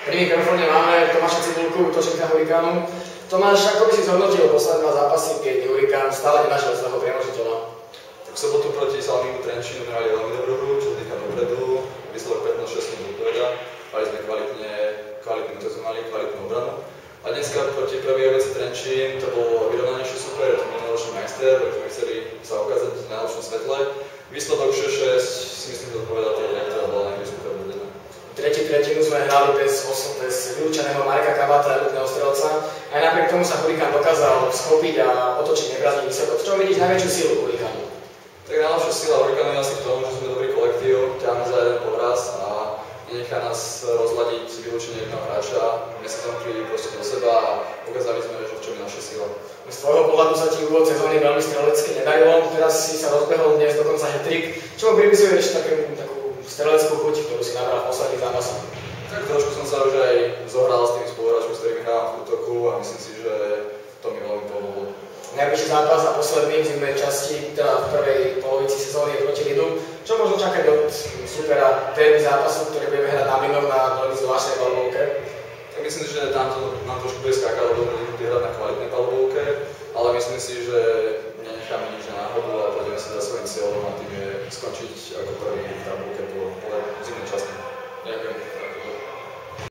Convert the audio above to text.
Pri mikrofóne máme Tomáša Cibulku, útočníka Hurikánu. Tomáš, ako by si zhodnotil posledné 2 zápasy, keď Hurikán stále nenašiel svojho priemožiteľa? Tak v sobotu proti Salmínu Trenčínu mali veľmi dobrú hru, čo sa týka dopredu. Výsledok 15-6 odpoveda. Mali sme kvalitnú útoku, mali kvalitnú obranu. A dneska proti prvej veci Trenčín to bol vyrovnanejší super, to bol najlepší majster, takže sme chceli sa ukázať v najlepšom svetle. Výsledok 6-6 si myslím, že odpovedá tej hre, ktorá bola najmä super vedená. Tretiu tretinu sme hrali bez vylúčeného Mareka Kabata, elitného strelca. Aj napriek tomu sa Hurikán dokázal schopiť a otočiť nebrazný výsledok. V čom vidíš najväčšiu silu Hurikánu? Tak najlepšia sila Hurikánu je asi v tom, že sme dobrý kolektív, ťahame za jeden povraz a nenechá nás rozladiť vylúčenie jedného hráča. My sa zamkli proste do seba a ukázali sme, že v čom je naša sila. Z tvojho pohľadu sa ti úvod sezóny veľmi strelecky nedarilo, teraz si sa rozbehol dnes dokonca hat-trick. Čo mu pripisuješ takú streleckú chuť, ktorú si nabral v posledných zápasoch? Tak trošku som sa už aj zohral s tými spoluhráčmi, s ktorými hrávam v útoku a myslím si, že to mi veľmi pomohlo. Najbližší zápas a posledný v zimnej časti, teda v prvej polovici sezóny je proti Lidu. Čo možno čakať od supera derby zápasu, ktoré budeme hrať na Mlinoch na veľmi zvláštnej palubovke? Tak myslím si, že nám trošku bude skákať, lebo budeme hrať na kvalitnej palubovke, ale myslím si, že